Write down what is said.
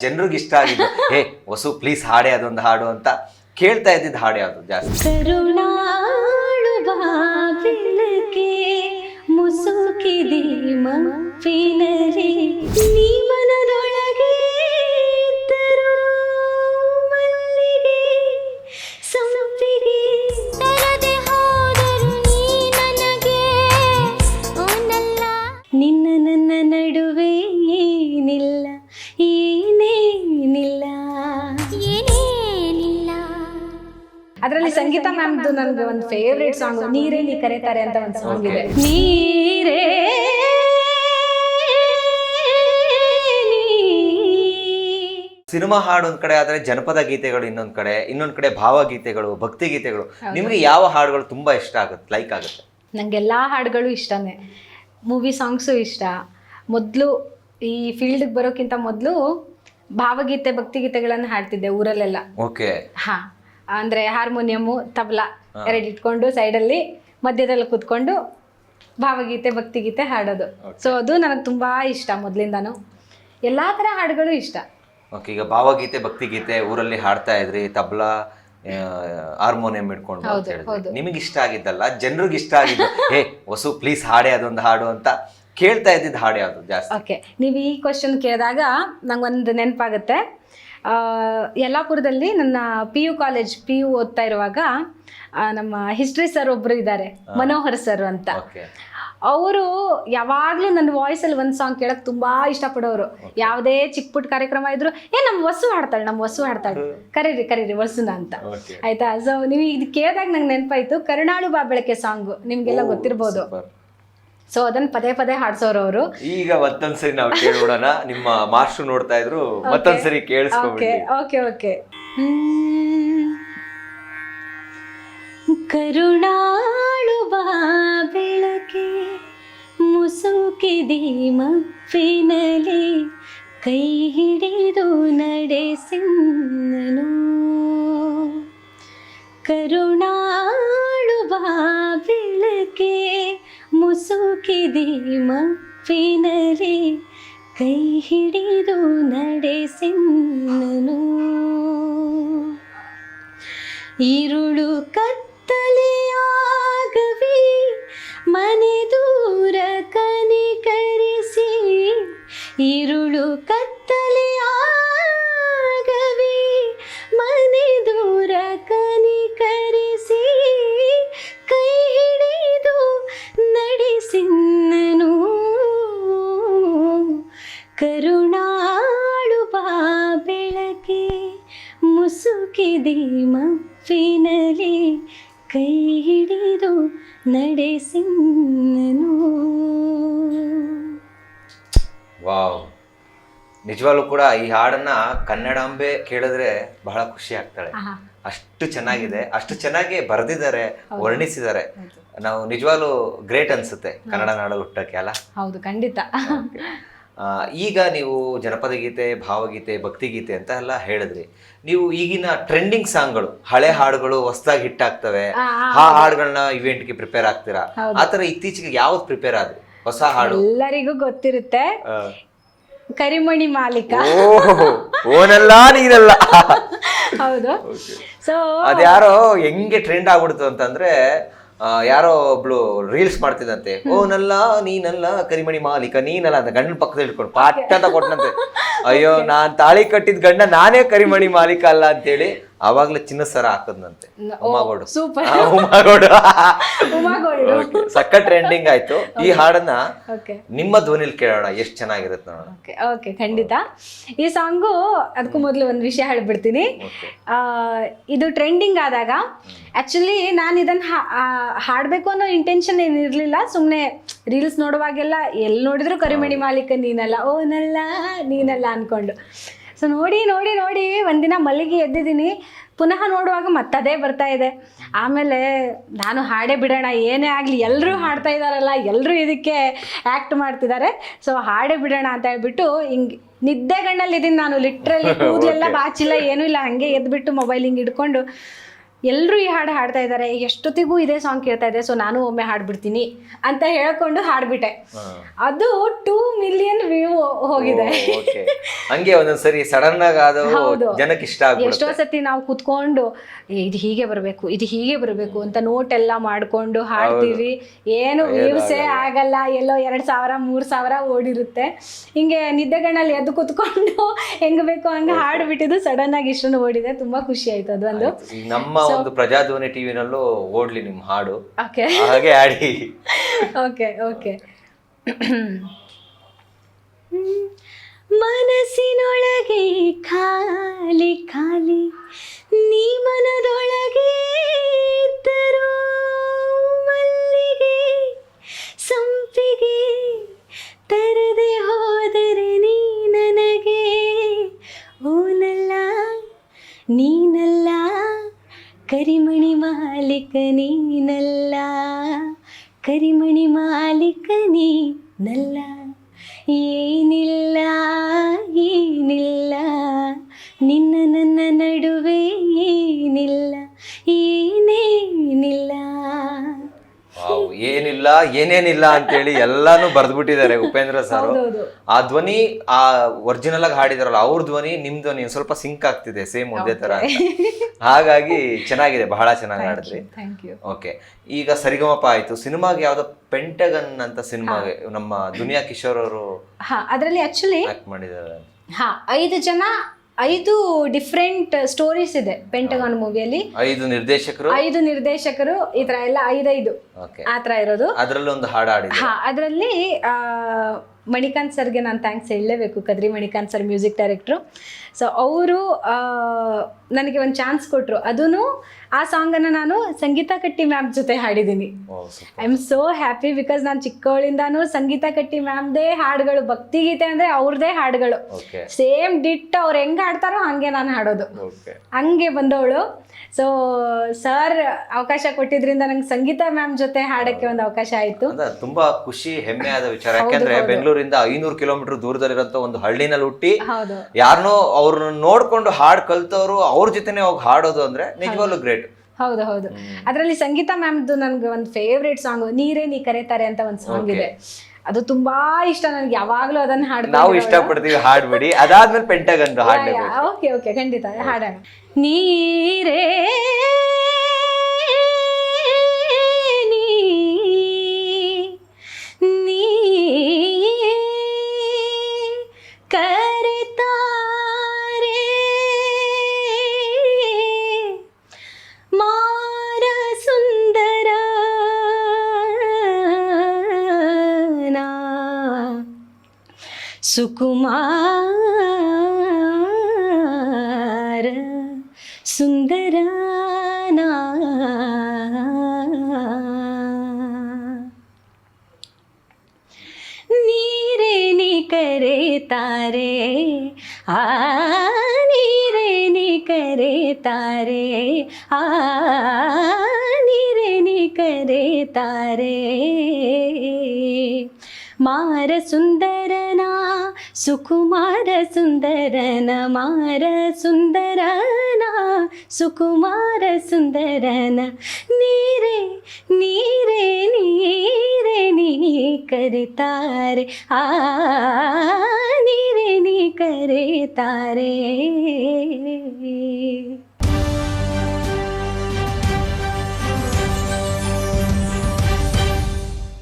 ಜನರಿಗೆ ಇಷ್ಟ ಆಗಿದ್ದು ಹೇ ವಸು ಪ್ಲೀಸ್ ಹಾಡೆ ಅದೊಂದು ಹಾಡು ಅಂತ ಕೇಳ್ತಾ ಇದ್ದಿದ್ದು ಹಾಡು ಯಾವುದು ಜಾಸ್ತಿ? ಕರುಣಾಳು ಬಾಬಿಲಕೆ ಮುಸುಕಿದಿ ಮಪ್ಪಿನರಿ ನೀ ಮನದೊಳಗೆ ಇದ್ದರು ಮಲ್ಲಿಗೆ ಸಂಪಿಗೆ ತರದೆ ಹೋದರು ನೀ ನನಗೆ ಓನಲ್ಲ ನಿನ್ನ ನನ್ನ ನಡುವೆ ಏನಿಲ್ಲ ಏನೇನಿಲ್ಲ ಏನೇನಿಲ್ಲ. ಅದರಲ್ಲಿ ಸಂಗೀತ ಮ್ಯಾಮ್ದು ನನಗೆ ಒಂದು ಫೇವ್ರೇಟ್ ಸಾಂಗ್ ನೀರೇ ನೀ ಕರೆತಾರೆ ಅಂತ ಒಂದು ಸಾಂಗ್ ಇದೆ. ನೀರೇ ಸಿನಿಮಾ ಹಾಡು ಒಂದ್ ಕಡೆ ಆದ್ರೆ ಜನಪದ ಗೀತೆಗಳು ಇನ್ನೊಂದ್ ಕಡೆ ಭಾವಗೀತೆಗಳು, ಭಕ್ತಿ ಗೀತೆಗಳು. ನಿಮ್ಗೆ ಯಾವ ಹಾಡುಗಳು ತುಂಬಾ ಇಷ್ಟ ಆಗುತ್ತೆ, ಲೈಕ್ ಆಗುತ್ತೆ? ನಂಗೆಲ್ಲ ಹಾಡುಗಳು ಇಷ್ಟನೇ. ಮೂವಿ ಸಾಂಗ್ಸು ಇಷ್ಟ. ಮೊದಲು ಈ ಫೀಲ್ಡ್ಗೆ ಬರೋಕ್ಕಿಂತ ಮೊದಲು ಭಾವಗೀತೆ ಭಕ್ತಿಗೀತೆಗಳನ್ನು ಹಾಡ್ತಿದ್ದೆ ಊರಲ್ಲೆಲ್ಲ. ಓಕೆ. ಹಾ, ಅಂದ್ರೆ ಹಾರ್ಮೋನಿಯಮು ತಬಲಾ ಎರಡು ಇಟ್ಕೊಂಡು ಸೈಡಲ್ಲಿ ಮಧ್ಯದಲ್ಲಿ ಕೂತ್ಕೊಂಡು ಭಾವಗೀತೆ ಭಕ್ತಿಗೀತೆ ಹಾಡೋದು. ಸೊ ಅದು ನನಗೆ ತುಂಬಾ ಇಷ್ಟ ಮೊದಲಿಂದಾನು. ಎಲ್ಲಾ ತರ ಹಾಡುಗಳು ಇಷ್ಟ. ಓಕೆ. ಈಗ ಭಾವಗೀತೆ ಭಕ್ತಿಗೀತೆ ಊರಲ್ಲಿ ಹಾಡ್ತಾ ಇದ್ರಿ, ತಬಲಾ ಹಾರ್ಮೋನಿಯಂ ಇಟ್ಕೊಂಡು ಅಂತ ಹೇಳಿದ್ರಿ. ನಿಮಗೆ ಇಷ್ಟ ಆಗಿದ್ದಲ್ಲ, ಜನರಿಗೆ ಇಷ್ಟ ಆಗಿದ್ದು ಹೇ ವಸು ಪ್ಲೀಸ್ ಹಾಡೆ ಅದೊಂದು ಹಾಡು ಅಂತ ಕೇಳ್ತಾ ಇದ್ದಿದ್ದು ಹಾಡು ಯಾವುದು ಜಾಸ್ತಿ? ಓಕೆ, ನೀವು ಈ ಕ್ವಶನ್ ಕೇಳಿದಾಗ ನಂಗೊಂದು ನೆನಪಾಗುತ್ತೆ. ಯಲ್ಲಾಪುರದಲ್ಲಿ ನನ್ನ ಪಿ ಯು ಓದ್ತಾ ಇರುವಾಗ ನಮ್ಮ ಹಿಸ್ಟ್ರಿ ಸರ್ ಒಬ್ರು ಇದ್ದಾರೆ, ಮನೋಹರ್ ಸರ್ ಅಂತ. ಅವರು ಯಾವಾಗ್ಲೂ ನನ್ನ ವಾಯ್ಸಲ್ಲಿ ಒಂದು ಸಾಂಗ್ ಕೇಳಕ್ ತುಂಬಾ ಇಷ್ಟಪಡೋರು. ಯಾವುದೇ ಚಿಕ್ಕ ಪುಟ್ಟ ಕಾರ್ಯಕ್ರಮ ಇದ್ರು ನಮ್ಮ ವಸು ಹಾಡ್ತಾಳೆ ಕರೀರಿ ವಸುನ ಅಂತ. ಆಯ್ತಾ? ಸೊ ನೀವು ಇದು ಕೇಳಿದಾಗ ನಂಗೆ ನೆನಪಾಯ್ತು ಕರುಣಾಳು ಬಾಬೆಳಕೆ ಸಾಂಗ್, ನಿಮ್ಗೆಲ್ಲ ಗೊತ್ತಿರ್ಬೋದು. ಸೊ ಅದನ್ನ ಪದೇ ಪದೇ ಹಾಡ್ಸೋರು ಅವರು. ಈಗ ಮತ್ತೊಂದ್ಸರಿ ನಾವು ಕೇಳೋಣ. ನಿಮ್ಮ ಮಾಸ್ಟರ್ ನೋಡ್ತಾ ಇದ್ರು, ಮತ್ತೊಂದ್ಸರಿ ಕೇಳಿಸ್ಕೊಂಡ್ಬಿಡಿ. ಓಕೆ. ಕರುಣಾಳು ಬಾಬೆಳಕೆ ಮುಸುಕಿದಿ ಮಪ್ಪಿನಲಿ ಕೈ ಹಿಡಿದು ನಡೆಸಿನ್ನನು. ಕರುಣಾಳು ಬಾಬೆಳಕೆ ಮುಸುಕಿದಿ ಮಪ್ಪಿನಲಿ ಕೈ ಹಿಡಿದು ನಡೆಸಿನ್ನನು. ಇರುಳು ಕತ್ತಲೆಯಾಗವಿ ಮನೆ ದೂರ ಕನಿಕರಿಸಿ, ಇರುಳು ಕತ್ತಲೆಯಾಗವಿ ಮನೆ ದೂರ ಕನಿಕರಿಸಿ ಕೈ ಹಿಡಿದು ನಡೆಸಿನ್ನನು. ಕರುಣಾಳು ಬಾಬೆಳಕೆ ಮುಸುಕಿದಿ ಮಪ್ಪಿನಲಿ ಕೈ ಹಿಡಿದು ನಡೆಸಿನ್ನನು. ವಾವ್, ನಿಜವಾಗ್ಲೂ ಕೂಡ ಈ ಹಾಡನ್ನ ಕನ್ನಡಾಂಬೆ ಕೇಳಿದ್ರೆ ಬಹಳ ಖುಷಿ ಆಗ್ತಾಳೆ. ಅಷ್ಟು ಚೆನ್ನಾಗಿದೆ, ಅಷ್ಟು ಚೆನ್ನಾಗಿ ಬರೆದಿದ್ದಾರೆ, ವರ್ಣಿಸಿದ್ದಾರೆ. ನಾವು ನಿಜವಾಗ್ಲೂ ಗ್ರೇಟ್ ಅನ್ಸುತ್ತೆ ಕನ್ನಡ ನಾಡು ಹುಟ್ಟಕ್ಕೆ ಅಲ್ಲ? ಹೌದು, ಖಂಡಿತ. ಈಗ ನೀವು ಜನಪದ ಗೀತೆ, ಭಾವಗೀತೆ, ಭಕ್ತಿಗೀತೆ ಅಂತ ಎಲ್ಲ ಹೇಳಿದ್ರಿ. ನೀವು ಈಗಿನ ಟ್ರೆಂಡಿಂಗ್ ಸಾಂಗ್ಗಳು, ಹಳೆ ಹಾಡುಗಳು ಹೊಸದಾಗಿ ಹಿಟ್ ಆಗ್ತವೆ, ಆ ಹಾಡುಗಳನ್ನ ಇವೆಂಟ್ಗೆ ಪ್ರಿಪೇರ್ ಆಗ್ತೀರಾ? ಆತರ ಇತ್ತೀಚೆಗೆ ಯಾವ್ದು ಪ್ರಿಪೇರ್ ಆದ್ರಿ ಹೊಸ ಹಾಡು? ಎಲ್ಲರಿಗೂ ಗೊತ್ತಿರುತ್ತೆ, ಕರಿಮಣಿ ಮಾಲೀಕ. ಓನಲ್ಲ ನೀನಲ್ಲ. ಹೌದು. ಸೊ ಅದ್ಯಾರೋ ಹೆಂಗೆ ಟ್ರೆಂಡ್ ಆಗ್ಬಿಡ್ತು ಅಂತಂದ್ರೆ, ಯಾರೋ ಒಬ್ಳು ರೀಲ್ಸ್ ಮಾಡ್ತಿದಂತೆ, ಓನಲ್ಲ ನೀನಲ್ಲ ಕರಿಮಣಿ ಮಾಲೀಕ ನೀನಲ್ಲ ಅಂತ ಗಂಡನ ಪಕ್ಕದಲ್ಲಿ ಇಟ್ಕೊಂಡು ಪಾಟ್ ಅಂತ ಕೊಟ್ಟನಂತೆ. ಅಯ್ಯೋ, ನಾನ್ ತಾಳಿ ಕಟ್ಟಿದ ಗಂಡ ನಾನೇ ಕರಿಮಣಿ ಮಾಲೀಕ ಅಲ್ಲ ಅಂತೇಳಿ ಅವಾಗ್ಲೇ ಚಿನ್ನ ಸರ ಹಾಕದ್ನಂತೆ ಉಮಾಗೋಡು. ಸೂಪರ್. ಸಕ್ಕ ಟ್ರೆಂಡಿಂಗ್ ಆಯ್ತು. ಈ ಹಾಡನ್ನ ನಿಮ್ಮ ಧ್ವನಿಲಿ ಕೇಳೋಣ, ಎಷ್ಟ್ ಚೆನ್ನಾಗಿರುತ್ತೆ ನೋಡೋಣ. ಓಕೆ, ಖಂಡಿತ. ಈ ಸಾಂಗು ಅದಕ್ಕೂ ಮೊದಲು ಒಂದು ವಿಷಯ ಹೇಳ್ಬಿಡ್ತೀನಿ. ಇದು ಟ್ರೆಂಡಿಂಗ್ ಆದಾಗ ಆಕ್ಚುಲಿ ನಾನು ಇದನ್ನ ಹಾಡ್ಬೇಕು ಅನ್ನೋ ಇಂಟೆನ್ಷನ್ ಏನಿರ್ಲಿಲ್ಲ. ಸುಮ್ಮನೆ ರೀಲ್ಸ್ ನೋಡುವಾಗೆಲ್ಲ ಎಲ್ಲಿ ನೋಡಿದ್ರು ಕರಿಮಣಿ ಮಾಲೀಕ ನೀನಲ್ಲ, ಓನಲ್ಲ ನೀನಲ್ಲ ಅನ್ಕೊಂಡು. ಸೊ ನೋಡಿ ನೋಡಿ ನೋಡಿ ಒಂದಿನ ಮಲ್ಲಿಗೆ ಎದ್ದಿದ್ದೀನಿ, ಪುನಃ ನೋಡುವಾಗ ಮತ್ತದೇ ಬರ್ತಾ ಇದೆ. ಆಮೇಲೆ ನಾನು ಹಾಡೇ ಬಿಡೋಣ, ಏನೇ ಆಗಲಿ ಎಲ್ಲರೂ ಹಾಡ್ತಾ ಇದ್ದಾರಲ್ಲ, ಎಲ್ಲರೂ ಇದಕ್ಕೆ ಆ್ಯಕ್ಟ್ ಮಾಡ್ತಿದ್ದಾರೆ, ಸೊ ಹಾಡೇ ಬಿಡೋಣ ಅಂತ ಹೇಳ್ಬಿಟ್ಟು ಹಿಂಗೆ ನಿದ್ದೆಗಣ್ಣಲ್ಲಿದ್ದೀನಿ ನಾನು. ಲಿಟ್ರಲಿ ಕೂದಲೆಲ್ಲ ಬಾಚಿಲ್ಲ, ಏನೂ ಇಲ್ಲ, ಹಾಗೆ ಎದ್ಬಿಟ್ಟು ಮೊಬೈಲ್ ಹಿಂಗೆ ಹಿಡ್ಕೊಂಡು ಎಲ್ಲರೂ ಈ ಹಾಡು ಹಾಡ್ತಾ ಇದ್ದಾರೆ, ಎಷ್ಟೊತ್ತಿಗೂ ಇದೇ ಸಾಂಗ್ ಕೇಳ್ತಾ ಇದೆ, ಸೊ ನಾನು ಒಮ್ಮೆ ಹಾಡ್ಬಿಡ್ತೀನಿ ಅಂತ ಹೇಳ್ಕೊಂಡು ಹಾಡ್ಬಿಟ್ಟೆ. ಅದು 2 ಮಿಲಿಯನ್ ವ್ಯೂ ಹೋಗಿದೆ. ಹಂಗೆ ಒಂದೊಂದ್ಸರಿ ಸಡನ್ ಆಗಿ ಅದು ಜನಕ್ಕೆ ಇಷ್ಟ ಆಗುತ್ತೆ. ಎಷ್ಟೋ ಸತಿ ನಾವು ಕುತ್ಕೊಂಡು ಇದು ಹೀಗೆ ಬರಬೇಕು, ಇದು ಹೀಗೆ ಬರಬೇಕು ಅಂತ ನೋಟ್ ಎಲ್ಲ ಮಾಡ್ಕೊಂಡು ಹಾಡ್ತೀವಿ, ಏನು ವ್ಯೂಸೇ ಆಗಲ್ಲ, ಎಲ್ಲೋ 2,000 3,000 ಓಡಿರುತ್ತೆ. ಹಿಂಗೆ ನಿದ್ದೆಗಣ್ಣಲ್ಲಿ ಎದ್ದು ಕುತ್ಕೊಂಡು ಹೆಂಗ್ ಬೇಕೋ ಹಂಗೆ ಹಾಡ್ಬಿಟ್ಟಿದ್ದು ಸಡನ್ ಆಗಿ ಇಷ್ಟೊಂದು ಓಡಿದೆ. ತುಂಬಾ ಖುಷಿ ಆಯ್ತು ಅದೊಂದು. ನಮ್ಮ ಒಂದು ಪ್ರಜಾಧ್ವನಿ ಟಿವಿನಲ್ಲೂ ಓಡ್ಲಿ ನಿಮ್ ಹಾಡು, ಹಾಗೆ ಆಡಿ. Okay okay. ಮನಸ್ಸಿನೊಳಗೆ ಖಾಲಿ ಖಾಲಿ, ನೀ ಮನದೊಳಗೆ ಇದ್ದರೂ ಮಲ್ಲಿಗೆ ಸಂಪಿಗೆ ತರದೆ ಹೋದರೆ ನೀ ನನಗೆ ಓನಲ್ಲ ನೀನಲ್ಲ, ಕರಿಮಣಿ ಮಾಲೀಕ ನೀನಲ್ಲ, ಕರಿಮಣಿ ಮಾಲೀಕ ನೀನಲ್ಲ, ಏನಿಲ್ಲ ಏನಿಲ್ಲ ನಿನ್ನ ನನ್ನ ನಡುವೆ, ಏನಿಲ್ಲ ಏನೇನಿಲ್ಲ. ಏನಿಲ್ಲ ಏನೇನಿಲ್ಲ ಅಂತೇಳಿ ಎಲ್ಲಾನು ಬರ್ದ್ಬಿಟ್ಟಿದ್ದಾರೆ ಉಪೇಂದ್ರ ಸರ್. ಆ ಧ್ವನಿ ಆ ಒರಿಜಿನಲ್ ಆಗಿ ಹಾಡಿದಾರಲ್ಲ ಅವ್ರ ಧ್ವನಿ ನಿಮ್ ಧ್ವನಿ ಸ್ವಲ್ಪ ಸಿಂಕ್ ಆಗ್ತಿದೆ, ಸೇಮ್ ಒಂದೇ ತರ. ಹಾಗಾಗಿ ಚೆನ್ನಾಗಿದೆ, ಬಹಳ ಚೆನ್ನಾಗಿ ಹಾಡಿದ್ರಿ. ಓಕೆ, ಈಗ ಸರಿಗಮಪ ಆಯ್ತು. ಸಿನಿಮಾಗೆ ಯಾವ್ದೋ ಪೆಂಟಗನ್ ಅಂತ ಸಿನಿಮಾಗೆ ನಮ್ಮ ದುನಿಯಾ ಕಿಶೋರ್ ಅವರು ಅದರಲ್ಲಿ ಆಕ್ಚುಲಿ ಆಕ್ಟ್ ಮಾಡಿದ್ದಾರೆ. 5 ಡಿಫ್ರೆಂಟ್ ಸ್ಟೋರೀಸ್ ಇದೆ ಪೆಂಟಗಾನ್ ಮೂವಿಯಲ್ಲಿ. 5 ನಿರ್ದೇಶಕರು ಈ ತರ ಎಲ್ಲ 5 ಆ ತರ ಇರೋದು. ಅದರಲ್ಲಿ ಒಂದು ಹಾಡು ಹಾಡಿದ್ರು. ಅದರಲ್ಲಿ ಮಣಿಕಾಂತ್ ಸರ್ಗೆ ನಾನು ಥ್ಯಾಂಕ್ಸ್ ಹೇಳಲೇಬೇಕು, Kadri Manikanth sir music director. So ಅವರು ನನಗೆ ಒಂದು ಚಾನ್ಸ್ ಕೊಟ್ಟರು. ಅದೂ ಆ ಸಾಂಗನ್ನು ನಾನು ಸಂಗೀತ ಕಟ್ಟಿ ಮ್ಯಾಮ್ ಜೊತೆ ಹಾಡಿದ್ದೀನಿ. I am so happy, because ನಾನು ಚಿಕ್ಕವಳಿಂದಾನು ಸಂಗೀತ ಕಟ್ಟಿ ಮ್ಯಾಮ್ದೇ ಹಾಡುಗಳು, ಭಕ್ತಿಗೀತೆ ಅಂದರೆ ಅವ್ರದ್ದೇ ಹಾಡುಗಳು, ಸೇಮ್ ಡಿಟ್ ಅವ್ರು ಹೆಂಗೆ ಹಾಡ್ತಾರೋ ಹಾಗೆ ನಾನು ಹಾಡೋದು, ಹಂಗೆ ಬಂದವಳು. ಸೊ ಸರ್ ಅವಕಾಶ ಕೊಟ್ಟಿದ್ರಿಂದ ನಂಗೆ ಸಂಗೀತ ಮ್ಯಾಮ್ ಜೊತೆ ಹಾಡಕ್ಕೆ ಒಂದು ಅವಕಾಶ ಆಯ್ತು. ತುಂಬಾ ಖುಷಿ, ಹೆಮ್ಮೆ ಆದ ವಿಚಾರ. ಯಾಕಂದ್ರೆ ಬೆಂಗಳೂರಿಂದ 500 ಕಿಲೋಮೀಟರ್ ದೂರದಲ್ಲಿರೋಂಥ ಒಂದು ಹಳ್ಳಿನಲ್ಲಿ ಹುಟ್ಟಿ ಯಾರನ್ನೋ ಅವ್ರನ್ನ ನೋಡ್ಕೊಂಡು ಹಾಡ್ ಕಲ್ತವ್ರು ಅವ್ರ ಜೊತೆನೆ ಹೋಗಿ ಹಾಡೋದು ಅಂದ್ರೆ ನಿಜವಾಗ್ಲೂ ಗ್ರೇಟ್. ಹೌದು ಹೌದು. ಅದರಲ್ಲಿ ಸಂಗೀತ ಮ್ಯಾಮ್ದು ನನ್ಗೆ ಒಂದು ಫೇವ್ರೇಟ್ ಸಾಂಗ್ ನೀರೇ ನೀ ಕರೆತಾರೆ ಅಂತ ಒಂದು ಸಾಂಗ್ ಇದೆ. ಅದು ತುಂಬಾ ಇಷ್ಟ ನನಗೆ, ಯಾವಾಗ್ಲೂ ಅದನ್ನ ಹಾಡ್ತೀನಿ. ನಾವು ಇಷ್ಟಪಡ್ತೀವಿ, ಹಾಡ್ಬಿಡಿ. ಅದಾದ್ಮೇಲೆ ಪೆಂಟಗನ್ ಹಾಡ್ಲೇಬೇಕು. ಓಕೆ ಓಕೆ, ಖಂಡಿತ ಹಾಡೋಣ. ನೀರೇ ನೀ ಕರೆತಾರೆ ಮಾರ ಸುಂದರ ಸುಕುಮಾರ ಸುಂದರನ ನೀರೇ ನೀ ಕರೆತಾರೆ, ಆ ನೀರೇ ನೀ ಕರೆತಾರೆ, ಆ ನೀರೇ ನೀ ಕರೆತಾರೆ ಮಾರ ಸುಂದರನ ಸುಕುಮಾರ ಸುಂದರನ, ಮಾರ ಸುಂದರನ ಸುಕುಮಾರ ಸುಂದರನ, ನೀರೇ ನೀರೇ ನೀರೇ ನೀ ಕರೆತಾರೆ, ಆ ನೀರೇ ನೀ ಕರೆತಾರೆ.